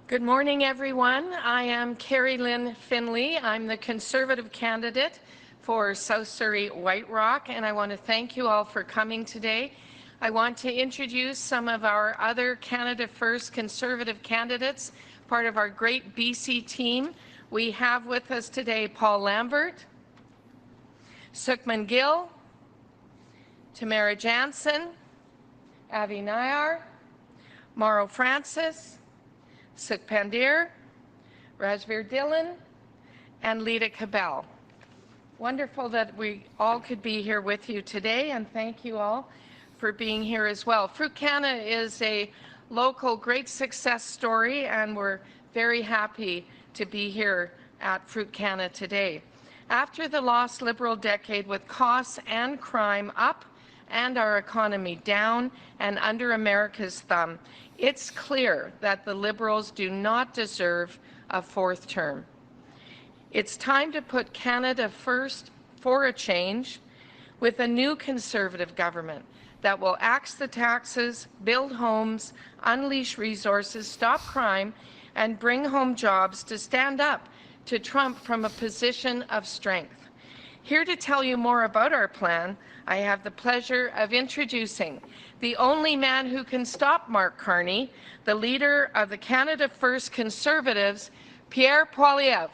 Good morning, everyone. I am Carrie Lynn Finley. I'm the Conservative candidate for South Surrey White Rock, and I want to thank you all for coming today. I want to introduce some of our other Canada First Conservative candidates, part of our great BC team. We have with us today Paul Lambert, Sukhman Gill, Tamara Jansen, Avi Nayar, Mauro Francis, Sukh Pandir, Rajveer Dhillon, and Lita Cabell. Wonderful that we all could be here with you today, and thank you all for being here as well. Fruit Canna is a local great success story, and we're very happy to be here at Fruit Canna today. After the lost Liberal decade with costs and crime up and our economy down and under America's thumb, it's clear that the Liberals do not deserve a fourth term. It's time to put Canada first for a change with a new Conservative government that will axe the taxes, build homes, unleash resources, stop crime, and bring home jobs to stand up to Trump from a position of strength. Here to tell you more about our plan, I have the pleasure of introducing the only man who can stop Mark Carney, the leader of the Canada First Conservatives, Pierre Poilievre.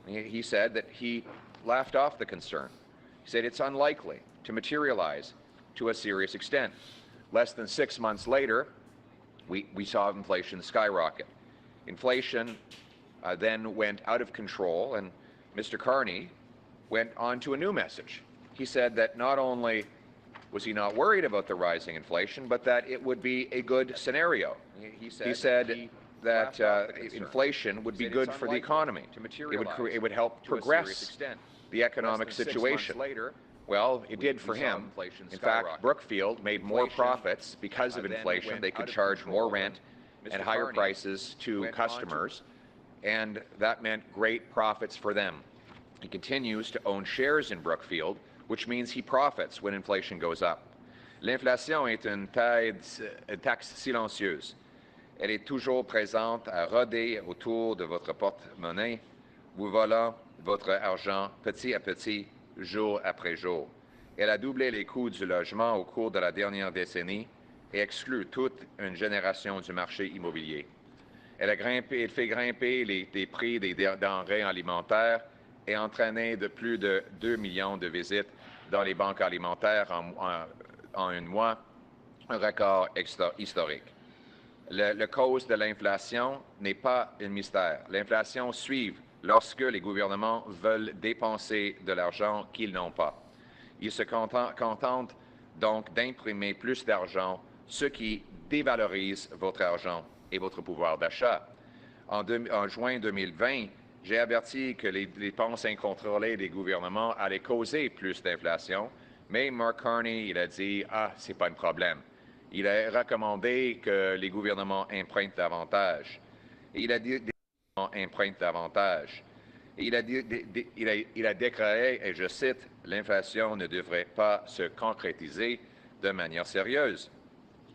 He said that he laughed off the concern. He said it's unlikely to materialize to a serious extent. Less than 6 months later, we saw inflation skyrocket. Inflation then went out of control, and Mr. Carney went on to a new message. He said that not only was he not worried about the rising inflation, but that it would be a good scenario. He said that inflation would be good for the economy. It would help progress the economic situation. Well, it did for him. In fact, Brookfield made more profits because of inflation. They could charge more rent and higher prices to customers, and that meant great profits for them. He continues to own shares in Brookfield, which means he profits when inflation goes up. L'inflation est une taxe silencieuse. Elle est toujours présente à rôder autour de votre porte-monnaie, vous volant votre argent petit à petit, jour après jour. Elle a doublé les coûts du logement au cours de la dernière décennie et exclut toute une génération du marché immobilier. Elle fait grimper les prix des denrées alimentaires et entraîné de plus de 2 millions de visites dans les banques alimentaires en un mois, un record historique. La cause de l'inflation n'est pas un mystère. L'inflation suit lorsque les gouvernements veulent dépenser de l'argent qu'ils n'ont pas. Ils se contentent donc d'imprimer plus d'argent, ce qui dévalorise votre argent et votre pouvoir d'achat. En juin 2020, j'ai averti que les dépenses incontrôlées des gouvernements allaient causer plus d'inflation, mais Mark Carney, il a dit « Ah, c'est pas un problème ». Il a recommandé que les gouvernements empruntent davantage. Et il a dit empruntent davantage. Et il a déclaré, et je cite, « L'inflation ne devrait pas se concrétiser de manière sérieuse. »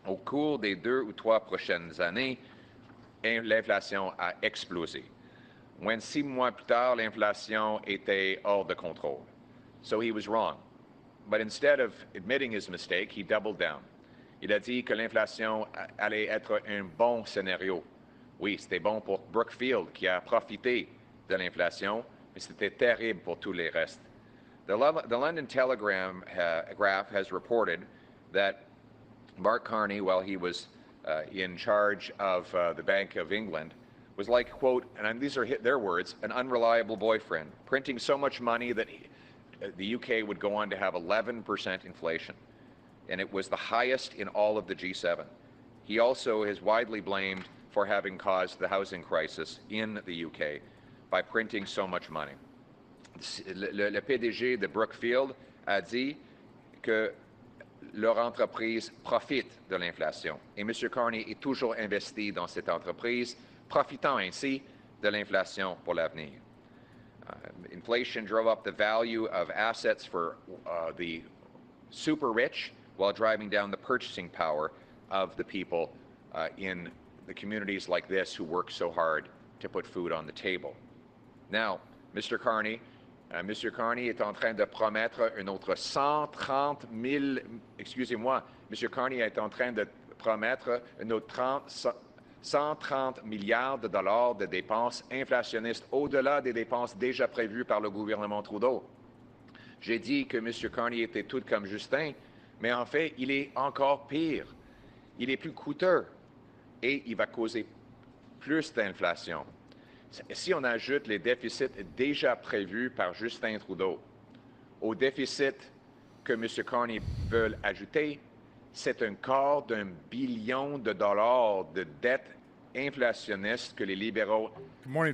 Au cours des 2 ou 3 prochaines années, l'inflation a explosé. Moins de 6 mois plus tard, l'inflation était hors de contrôle. So he was wrong. But instead of admitting his mistake, he doubled down. Il a dit que l'inflation allait être un bon scénario. Oui, c'était bon pour Brookfield qui a profité de l'inflation, mais c'était terrible pour tous les restes. The London Telegraph has reported that Mark Carney, while he was in charge of the Bank of England, was like, quote, and these are their words, an unreliable boyfriend, printing so much money that the UK would go on to have 11% inflation. And it was the highest in all of the G7. He also is widely blamed for having caused the housing crisis in the UK by printing so much money. Le PDG de Brookfield a dit que leur entreprise profite de l'inflation. Et M. Carney est toujours investi dans cette entreprise, profitant ainsi de l'inflation pour l'avenir. Inflation drove up the value of assets for the super rich while driving down the purchasing power of the people in the communities like this who work so hard to put food on the table. Now, Mr. Carney est en train de promettre un autre 130 000, excusez-moi, M. Carney est en train de promettre un autre 130 milliards de dollars de dépenses inflationnistes au-delà des dépenses déjà prévues par le gouvernement Trudeau. J'ai dit que M. Carney était tout comme Justin, mais en fait, il est encore pire. Il est plus coûteux et il va causer plus d'inflation. Si on ajoute les déficits déjà prévus par Justin Trudeau aux déficits que M. Carney veut ajouter, c'est un quart d'un billion de dollars de dettes inflationnistes que les libéraux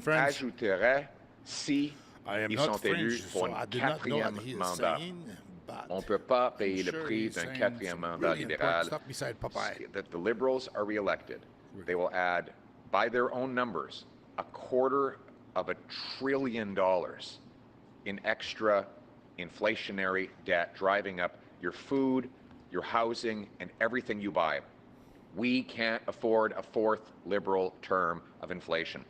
ajouteraient si ils sont élus pour un 4e mandat. On ne peut pas payer le prix d'un 4e mandat libéral. The Liberals are reelected. They will add, by their own numbers, $250 billion in extra inflationary debt, driving up your food, your housing, and everything you buy. We can't afford a 4th Liberal term of inflation.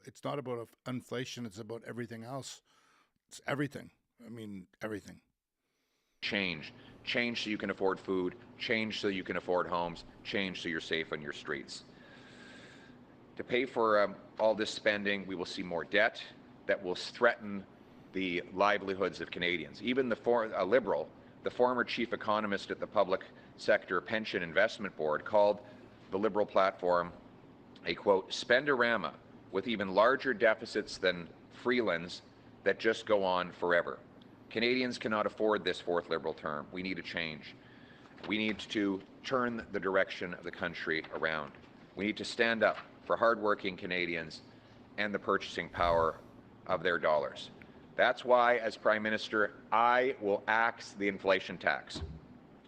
It's not about inflation, it's about everything else. It's everything. I mean, everything. Change so you can afford food, change so you can afford homes, change so you're safe on your streets. To pay for all this spending, we will see more debt, that will threaten the livelihoods of Canadians. Even a Liberal, the former chief economist at the Public Sector Pension Investment Board, called the Liberal platform a, quote, spendorama with even larger deficits than Freeland's that just go on forever. Canadians cannot afford this fourth Liberal term. We need a change. We need to turn the direction of the country around. We need to stand up for hardworking Canadians and the purchasing power of their dollars. That's why, as Prime Minister, I will axe the inflation tax.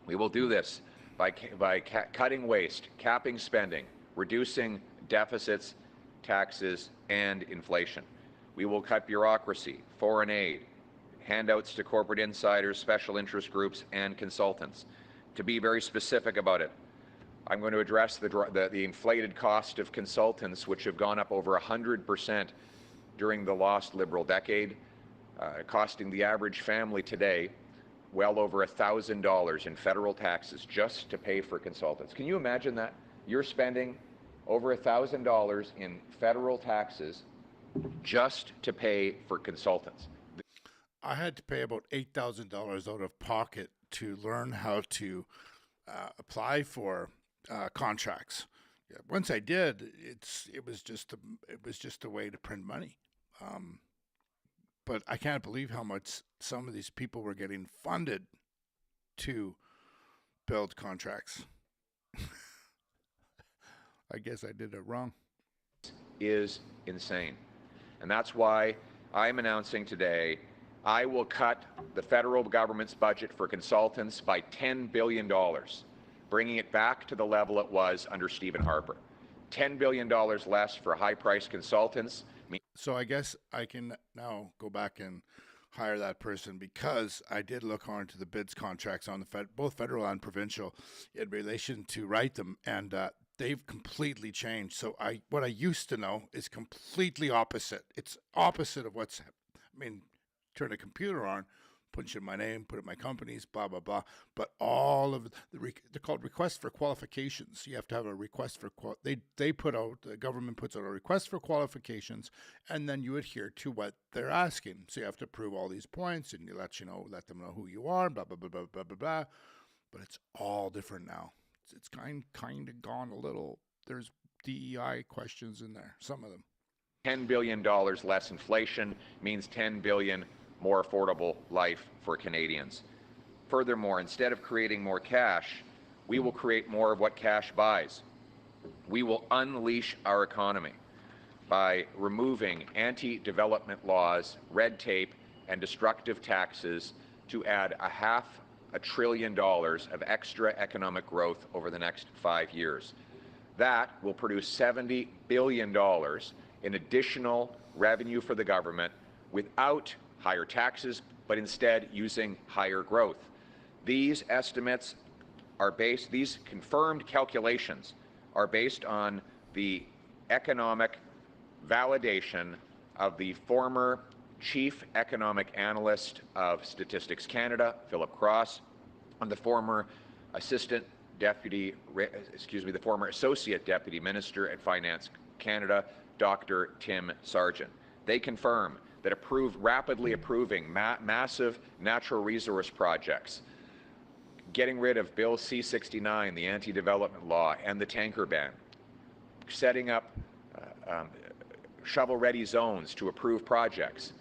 We will do this by cutting waste, capping spending, reducing deficits, taxes, and inflation. We will cut bureaucracy, foreign aid, handouts to corporate insiders, special interest groups, and consultants. To be very specific about it, I'm going to address the inflated cost of consultants, which have gone up over 100% during the lost Liberal decade, costing the average family today well over $1,000 in federal taxes just to pay for consultants. Can you imagine that? You're spending over $1,000 in federal taxes just to pay for consultants. I had to pay about $8,000 out of pocket to learn how to apply for contracts. Yeah, once I did, it was just a way to print money. But I can't believe how much some of these people were getting funded to build contracts. I guess I did it wrong. Is insane. And that's why I'm announcing today I will cut the federal government's budget for consultants by $10 billion, bringing it back to the level it was under Stephen Harper. $10 billion less for high-priced consultants. So I guess I can now go back and hire that person, because I did look onto the bids contracts on both federal and provincial in relation to write them, and they've completely changed. So what I used to know is completely opposite. It's opposite of turn a computer on, punch in my name, put in my companies, blah, blah, blah. But all of they're called requests for qualifications. You have to have a request for, the government puts out a request for qualifications, and then you adhere to what they're asking. So you have to prove all these points, and let them know who you are, blah, blah, blah, blah, blah, blah, blah. But it's all different now. It's kind of gone a little. There's DEI questions in there, some of them. $10 billion less inflation means $10 billion more affordable life for Canadians. Furthermore, instead of creating more cash, we will create more of what cash buys. We will unleash our economy by removing anti-development laws, red tape, and destructive taxes to add $500 billion of extra economic growth over the next 5 years. That will produce $70 billion in additional revenue for the government without higher taxes, but instead using higher growth. These estimates are these confirmed calculations are based on the economic validation of the former chief economic analyst of Statistics Canada, Philip Cross, and the former associate deputy minister at Finance Canada, Dr. Tim Sargent. They confirm that rapidly approving massive natural resource projects, getting rid of Bill C-69, the anti-development law, and the tanker ban, setting up shovel-ready zones to approve projects,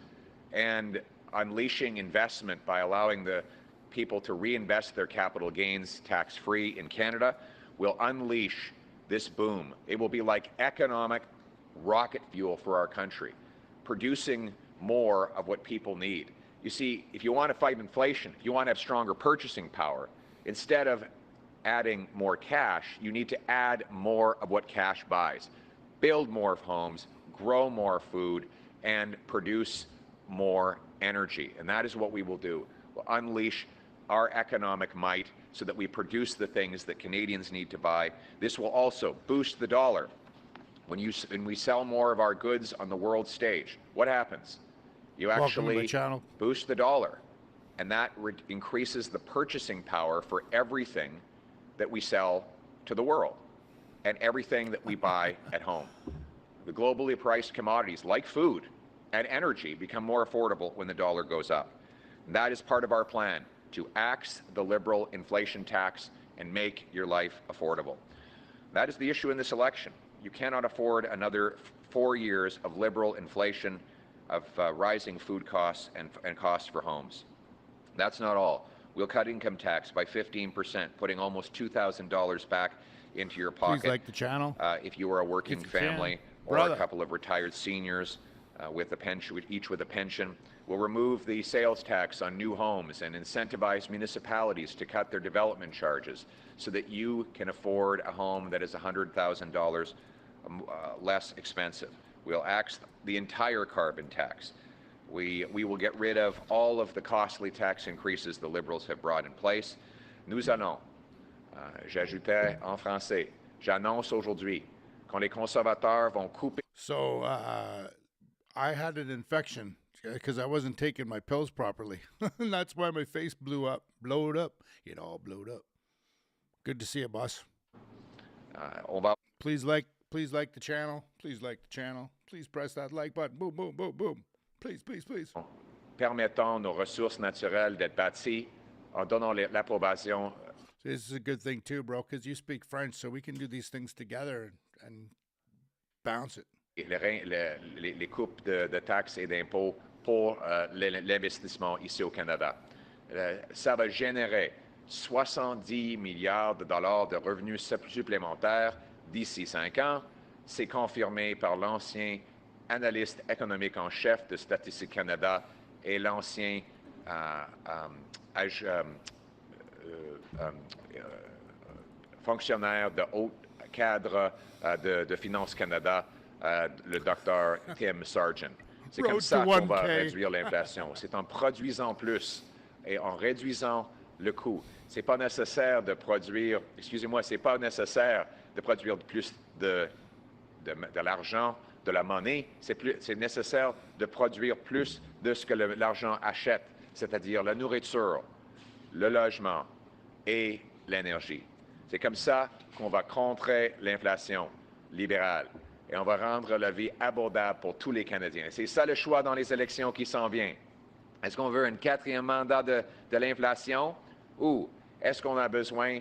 and unleashing investment by allowing the people to reinvest their capital gains tax-free in Canada will unleash this boom. It will be like economic rocket fuel for our country, producing more of what people need. You see, if you want to fight inflation, if you want to have stronger purchasing power, instead of adding more cash, you need to add more of what cash buys. Build more homes, grow more food, and produce more energy. And that is what we will do. We'll unleash our economic might so that we produce the things that Canadians need to buy. This will also boost the dollar. When we sell more of our goods on the world stage, what happens? You actually boost the dollar, and that increases the purchasing power for everything that we sell to the world and everything that we buy at home. The globally priced commodities like food and energy become more affordable when the dollar goes up. And that is part of our plan, to axe the Liberal inflation tax and make your life affordable. That is the issue in this election. You cannot afford another 4 years of Liberal inflation, of rising food costs and costs for homes. That's not all. We'll cut income tax by 15%, putting almost $2,000 back into your pocket. Please like the channel. If you are a working family or Brother. a couple of retired seniors with a pension, each with a pension. We'll remove the sales tax on new homes and incentivize municipalities to cut their development charges so that you can afford a home that is $100,000 less expensive. We'll axe the entire carbon tax. We will get rid of all of the costly tax increases the Liberals have brought in place. Nous allons, j'ajoutais en français, j'annonce aujourd'hui quand les conservateurs vont couper. So I had an infection because I wasn't taking my pills properly. And that's why my face blowed up. It all blowed up. Good to see you, boss. Please like the channel. Please like the channel. Please press that like button. Boom, boom, boom, boom. Please, please, please. Permettons nos ressources naturelles d'être bâties en donnant l'approbation. This is a good thing too, bro, because you speak French, so we can do these things together and bounce it. Les coupes de taxes et d'impôts pour l'investissement ici au Canada. Ça va générer 70 milliards de dollars de revenus supplémentaires d'ici 5 ans. C'est confirmé par l'ancien analyste économique en chef de Statistique Canada et l'ancien fonctionnaire de haut cadre de Finance Canada, le docteur Tim Sargent. C'est comme ça qu'on va réduire l'inflation. C'est en produisant plus et en réduisant le coût. C'est pas nécessaire de produire, excusez-moi, c'est pas nécessaire de produire plus de l'argent, de la monnaie. C'est nécessaire de produire plus de ce que l'argent achète, c'est-à-dire la nourriture, le logement et l'énergie. C'est comme ça qu'on va contrer l'inflation libérale et on va rendre la vie abordable pour tous les Canadiens. C'est ça le choix dans les élections qui s'en viennent. Est-ce qu'on veut un 4e mandat de l'inflation ou est-ce qu'on a besoin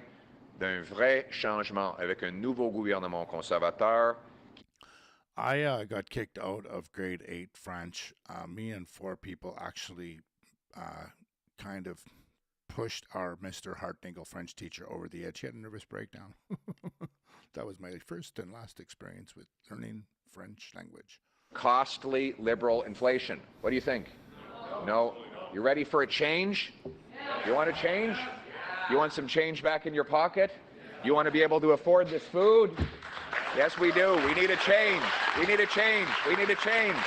d'un vrai changement avec un nouveau gouvernement conservateur? I got kicked out of grade 8 French. Me and 4 people actually kind of pushed our Mr. Hartnagel French teacher over the edge. He had a nervous breakdown. That was my first and last experience with learning French language. Costly Liberal inflation. What do you think? No? You ready for a change? You want a change? You want some change back in your pocket? You want to be able to afford this food? Yes, we do. We need a change. We need a change. We need a change.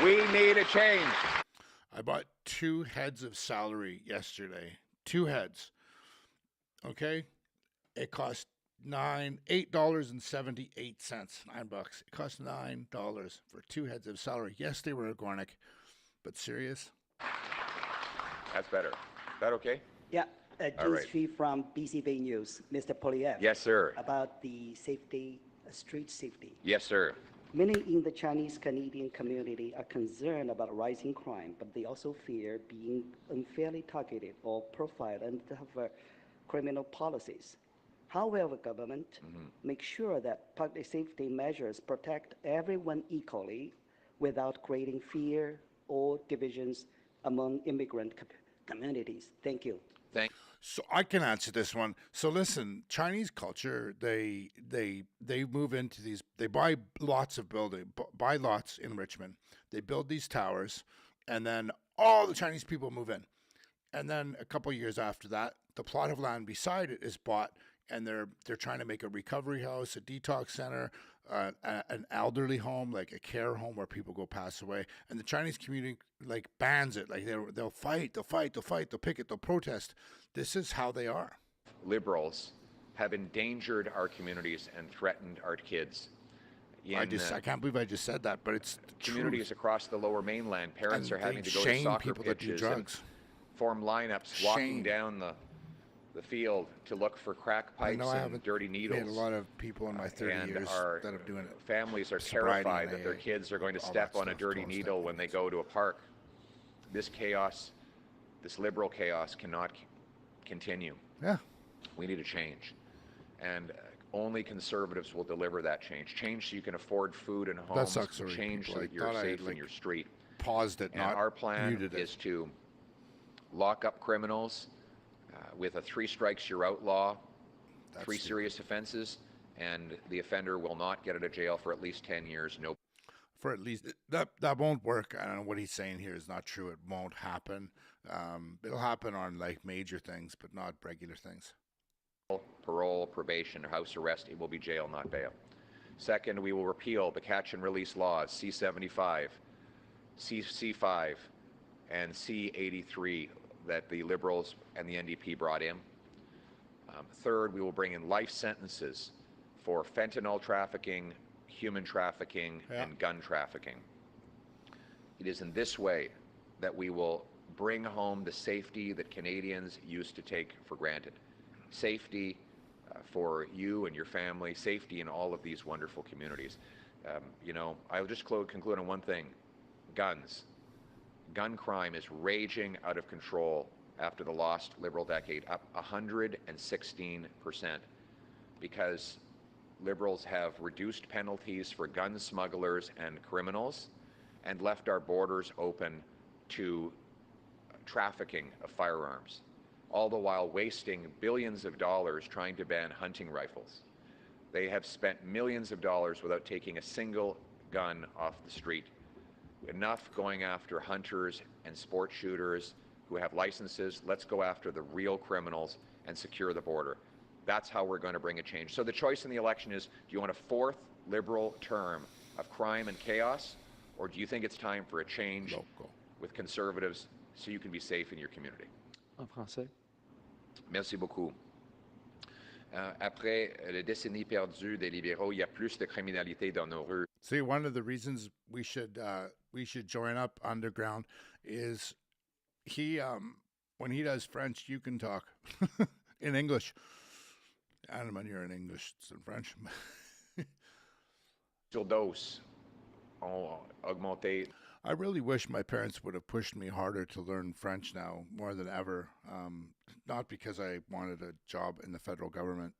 We need a change. I bought 2 heads of celery yesterday. 2 heads. Okay? It cost $8.78. $9. It cost $9 for 2 heads of celery. Yes, they were organic, but serious. That's better. Is that okay? Yeah, James from BCV News, Mr. Poilievre. Yes, sir. About the safety, street safety. Yes, sir. Many in the Chinese Canadian community are concerned about rising crime, but they also fear being unfairly targeted or profiled under criminal policies. How will the government make sure that public safety measures protect everyone equally without creating fear or divisions among immigrant communities? Thank you. So I can answer this one. So listen, Chinese culture, they move into these, they buy lots in Richmond. They build these towers, and then all the Chinese people move in. And then a couple of years after that, the plot of land beside it is bought, and they're trying to make a recovery house, a detox center, an elderly home, like a care home where people go pass away. And the Chinese community like bans it. Like they'll fight, they'll picket, they'll protest. This is how they are. Liberals have endangered our communities and threatened our kids. I can't believe I just said that, but it's communities truth. Across the Lower Mainland. Parents and are having to go to shame soccer people that do pitches drugs. and form lineups, walking down the the field to look for crack I know pipes I and haven't dirty made needles. a lot of people in my 30 And years our that are doing it. families are Sobriety terrified and that their AA, kids are going to all step that on a stuff, dirty 12 needle step when they meetings. go to a park. This chaos, this liberal chaos cannot continue. Yeah. We need a change. And only conservatives will deliver that change. Change so you can afford food and That homes. sucks, sorry, Change people. so I that you're thought I had, safe in your street. paused it, And not our plan muted it. is to lock up criminals with a 3 strikes you're out law, That's 3 stupid. serious offenses, and the offender will not get out of jail for at least 10 years. No. For at least that won't work. I don't know what he's saying here is not true. It won't happen. It'll happen on like major things, but not regular things. Parole, probation, or house arrest. It will be jail, not bail. Second, we will repeal the catch and release laws, C-75, C-5, and C-83 that the Liberals and the NDP brought in. Third, we will bring in life sentences for fentanyl trafficking, human trafficking, and gun trafficking. It is in this way that we will bring home the safety that Canadians used to take for granted. Safety for you and your family, safety in all of these wonderful communities. You know, I'll just conclude on one thing. Guns. Gun crime is raging out of control after the lost Liberal decade, up 116%, because Liberals have reduced penalties for gun smugglers and criminals and left our borders open to trafficking of firearms, all the while wasting billions of dollars trying to ban hunting rifles. They have spent millions of dollars without taking a single gun off the street. Enough going after hunters and sport shooters who have licenses. Let's go after the real criminals and secure the border. That's how we're going to bring a change. So the choice in the election is, do you want a 4th Liberal term of crime and chaos, or do you think it's time for a change with Conservatives so you can be safe in your community? En français. Merci beaucoup. Après la décennie perdue des libéraux, il y a plus de criminalité dans nos rues. See, one of the reasons we should join up underground is he when he does French, you can talk in English. I don't know, you're in English, it's in French. Surdoses ont augmenté. I really wish my parents would have pushed me harder to learn French now, more than ever. Not because I wanted a job in the federal government,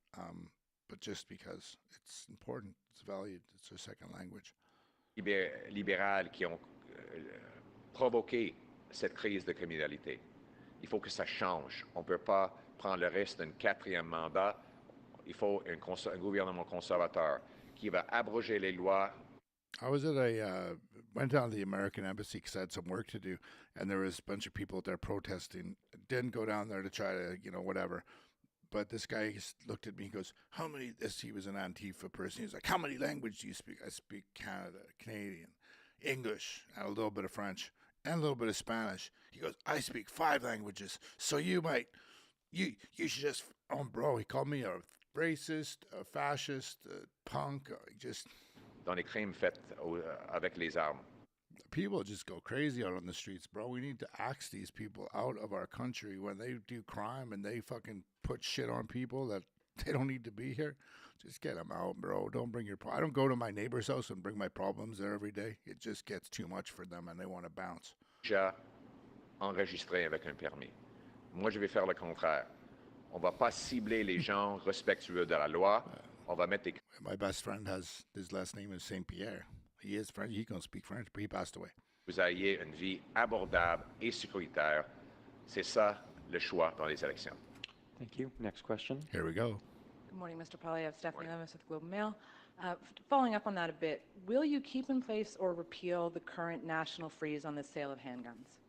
but just because it's important, it's valued, it's their second language. Libérales qui ont provoqué cette crise de criminalité. Il faut que ça change. On ne peut pas prendre le risque d'un 4e mandat. Il faut un gouvernement conservateur qui va abroger les lois. I went down to the American embassy because I had some work to do, and there was a bunch of people out there protesting. Didn't go down there to try to, whatever. But this guy looked at me, he goes, he was an Antifa person. He's like, how many languages do you speak? I speak Canadian, English, and a little bit of French, and a little bit of Spanish. He goes, I speak 5 languages, so you should just, bro, he called me a racist, a fascist, a punk, just... Dans les crimes faits avec les armes. People just go crazy out on the streets, bro. We need to axe these people out of our country when they do crime and they fucking put shit on people that they don't need to be here. Just get them out, bro. Don't bring I don't go to my neighbor's house and bring my problems there every day. It just gets too much for them and they want to bounce. Déjà enregistré avec un permis. Moi, je vais faire le contraire. On va pas cibler les gens respectueux de la loi. On va mettre des... My best friend his last name is Saint Pierre. He is French. He can speak French, but he passed away. Vous ayez une vie abordable et sécuritaire. C'est ça le choix dans les élections. Thank you. Next question. Here we go. Good morning, Mr. Poilievre. Stephanie Levis with the Globe and Mail. Following up on that a bit, will you keep in place or repeal the current national freeze on the sale of handguns?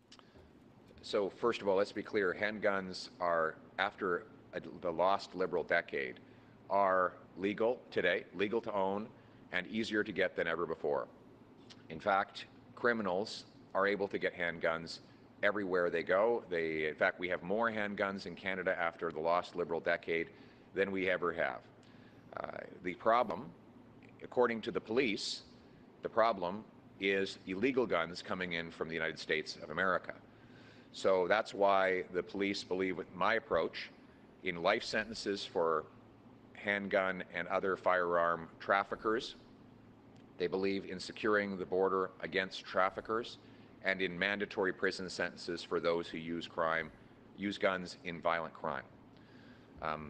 So first of all, let's be clear. Handguns are, after the lost Liberal decade, are legal today, legal to own, and easier to get than ever before. In fact, criminals are able to get handguns everywhere they go. In fact, we have more handguns in Canada after the lost Liberal decade than we ever have. The problem, according to the police, the problem is illegal guns coming in from the United States of America. So that's why the police believe with my approach in life sentences for handgun and other firearm traffickers. They believe in securing the border against traffickers and in mandatory prison sentences for those who use guns in violent crime.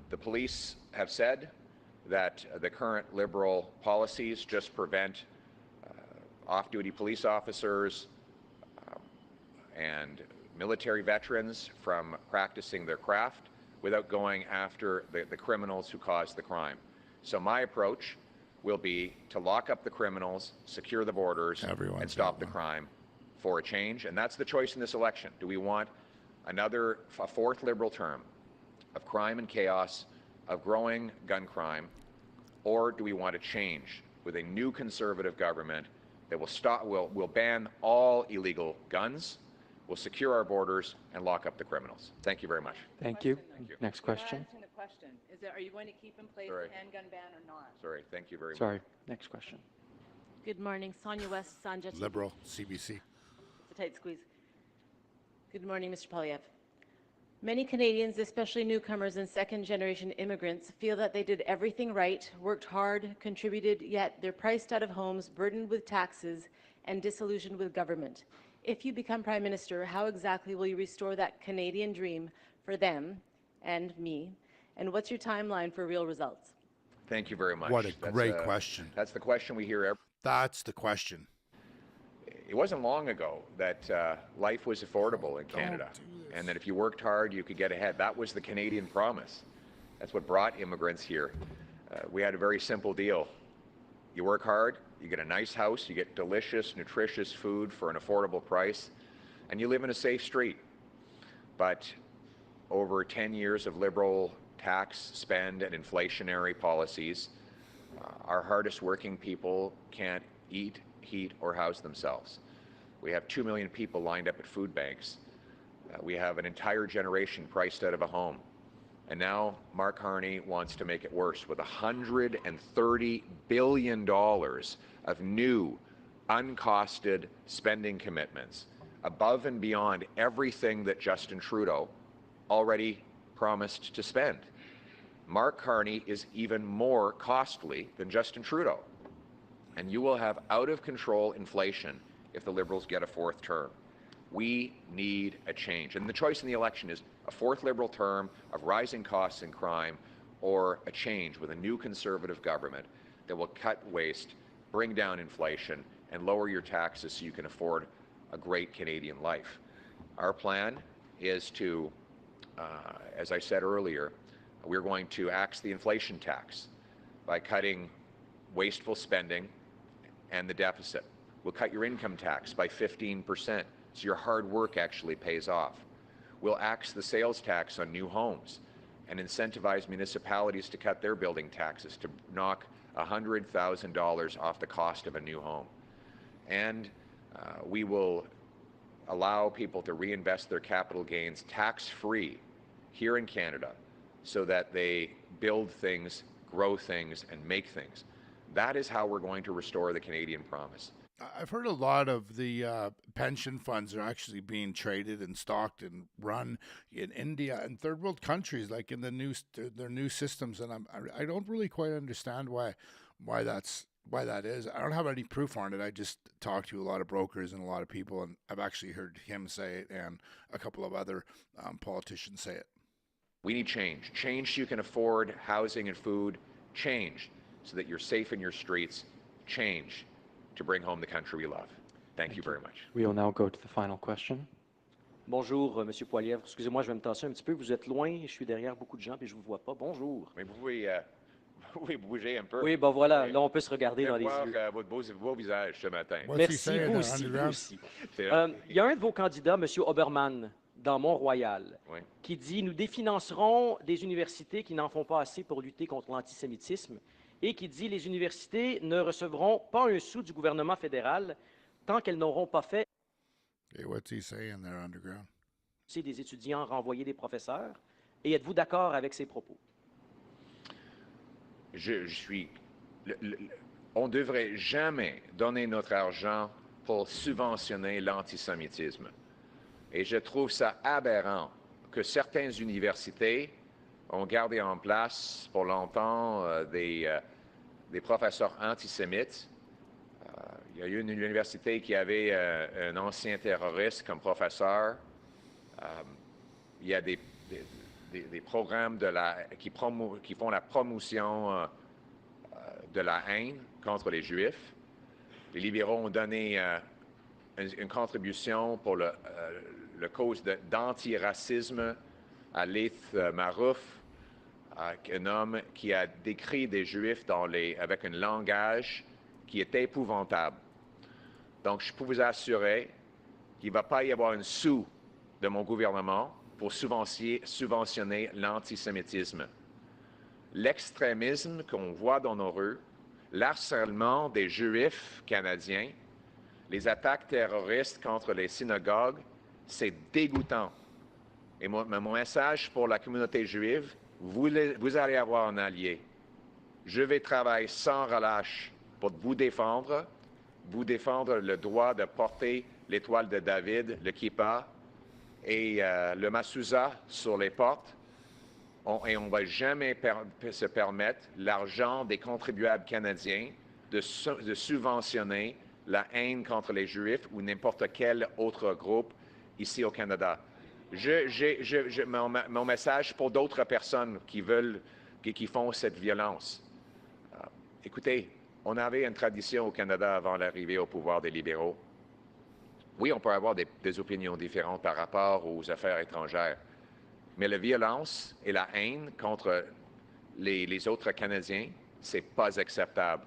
The police have said that the current Liberal policies just prevent off-duty police officers and military veterans from practicing their craft without going after the criminals who caused the crime. So my approach will be to lock up the criminals, secure the borders, and stop the crime for a change. And that's the choice in this election. Do we want a fourth Liberal term of crime and chaos, of growing gun crime, or do we want a change with a new Conservative government that will ban all illegal guns, will secure our borders, and lock up the criminals? Thank you very much. Thank you. Thank you. Next question. Answering the question. Are you going to keep in place Sorry. the handgun ban or not? Sorry, thank you very much. Sorry. Next question. Good morning, Sonia West, Sanja. Liberal, CBC. It's a tight squeeze. Good morning, Mr. Poilievre. Many Canadians, especially newcomers and second-generation immigrants, feel that they did everything right, worked hard, contributed, yet they're priced out of homes, burdened with taxes, and disillusioned with government. If you become Prime Minister, how exactly will you restore that Canadian dream for them and me? And what's your timeline for real results? Thank you very much. What a great question. That's the question we hear every. That's the question. It wasn't long ago that life was affordable in Canada, and that if you worked hard, you could get ahead. That was the Canadian promise. That's what brought immigrants here. We had a very simple deal. You work hard, you get a nice house, you get delicious, nutritious food for an affordable price, and you live in a safe street. But over 10 years of Liberal tax, spend, and inflationary policies, our hardest working people can't eat, heat, or house themselves. We have 2 million people lined up at food banks. We have an entire generation priced out of a home. And now Mark Carney wants to make it worse with $130 billion of new, uncosted spending commitments above and beyond everything that Justin Trudeau already promised to spend. Mark Carney is even more costly than Justin Trudeau. And you will have out-of-control inflation if the Liberals get a fourth term. We need a change. And the choice in the election is a fourth Liberal term of rising costs and crime, or a change with a new Conservative government that will cut waste, bring down inflation, and lower your taxes so you can afford a great Canadian life. Our plan is to, as I said earlier, we're going to axe the inflation tax by cutting wasteful spending and the deficit. We'll cut your income tax by 15%, so your hard work actually pays off. We'll axe the sales tax on new homes and incentivize municipalities to cut their building taxes to knock $100,000 off the cost of a new home. And we will allow people to reinvest their capital gains tax-free here in Canada so that they build things, grow things, and make things. That is how we're going to restore the Canadian promise. I've heard a lot of the pension funds are actually being traded and stocked and run in India and third world countries, like in their new systems, and I don't really quite understand why that is. I don't have any proof on it. I just talked to a lot of brokers and a lot of people, and I've actually heard him say it and a couple of other politicians say it. We need change. Change so you can afford housing and food. Change so that you're safe in your streets. Change to bring home the country we love. Thank you very much. We will now go to the final question. Bonjour, Monsieur Poilievre. Excusez-moi, je vais me tasser un petit peu. Vous êtes loin, je suis derrière beaucoup de gens et je vous vois pas. Bonjour. Mais vous pouvez bouger un peu. Oui, ben voilà, là on peut se regarder dans les voir yeux. votre beau visage ce matin. Merci, vous aussi, vous aussi. Il y a un de vos candidats, Monsieur Obermann, dans Mont-Royal, Oui. qui dit « Nous définancerons des universités qui n'en font pas assez pour lutter contre l'antisémitisme » et qui dit « Les universités ne recevront pas un sou du gouvernement fédéral tant qu'elles n'auront pas fait Okay, what's he saying there, underground? des étudiants, renvoyer des professeurs. » Et êtes-vous d'accord avec ces propos? On ne devrait jamais donner notre argent pour subventionner l'antisémitisme. Et je trouve ça aberrant que certaines universités ont gardé en place pour longtemps des professeurs antisémites. Il y a eu une université qui avait un ancien terroriste comme professeur. Il y a des programmes qui font la promotion de la haine contre les Juifs. Les libéraux ont donné une contribution pour le cause d'antiracisme à Leith Marouf, un homme qui a décrit des Juifs avec un langage qui est épouvantable. Donc, je peux vous assurer qu'il ne va pas y avoir une sou de mon gouvernement pour subventionner l'antisémitisme. L'extrémisme qu'on voit dans nos rues, l'harcèlement des Juifs canadiens, les attaques terroristes contre les synagogues, c'est dégoûtant. Et mon message pour la communauté juive, vous allez avoir un allié. Je vais travailler sans relâche pour vous défendre le droit de porter l'étoile de David, le kippa et le masuza sur les portes. Et on ne va jamais se permettre l'argent des contribuables canadiens de subventionner la haine contre les Juifs ou n'importe quel autre groupe ici au Canada. Mon message pour d'autres personnes qui font cette violence. Écoutez, on avait une tradition au Canada avant l'arrivée au pouvoir des libéraux. Oui, on peut avoir des opinions différentes par rapport aux affaires étrangères, mais la violence et la haine contre les autres Canadiens, c'est pas acceptable.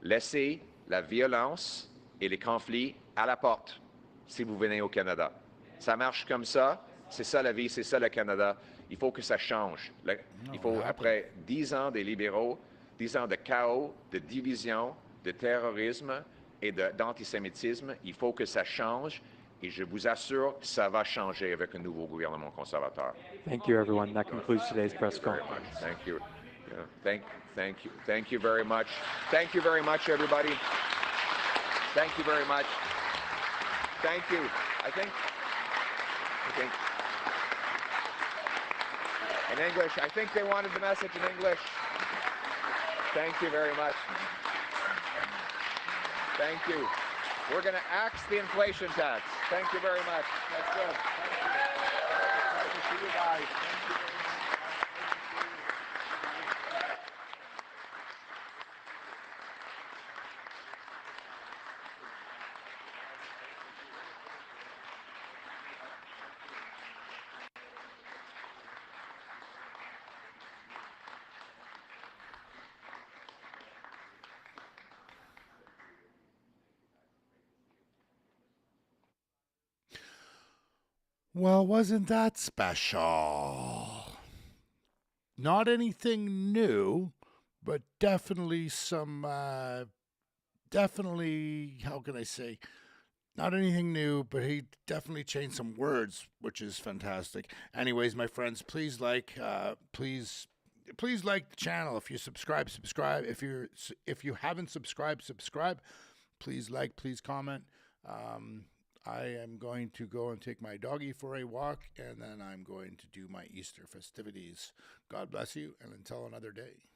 Laissez la violence et les conflits à la porte si vous venez au Canada. Ça marche comme ça, c'est ça la vie, c'est ça le Canada. Il faut que ça change. Il faut, après 10 ans des libéraux, 10 ans de chaos, de division, de terrorisme et d'antisémitisme, il faut que ça change et je vous assure que ça va changer avec un nouveau gouvernement conservateur. Thank you, everyone. That concludes today's press conference. Thank you. Yeah, thank you very much. Thank you very much, everybody. Thank you very much. Thank you. I think in English. I think they wanted the message in English. Thank you very much. Thank you. We're going to axe the inflation tax. Thank you very much. That's good. Thank you. Nice to see you guys. Thank you very much. Well, wasn't that special? Not anything new, but definitely some, how can I say? Not anything new, but he definitely changed some words, which is fantastic. Anyways, my friends, please like the channel. If you subscribe. If you haven't subscribe. Please like, please comment. I am going to go and take my doggy for a walk, and then I'm going to do my Easter festivities. God bless you, and until another day.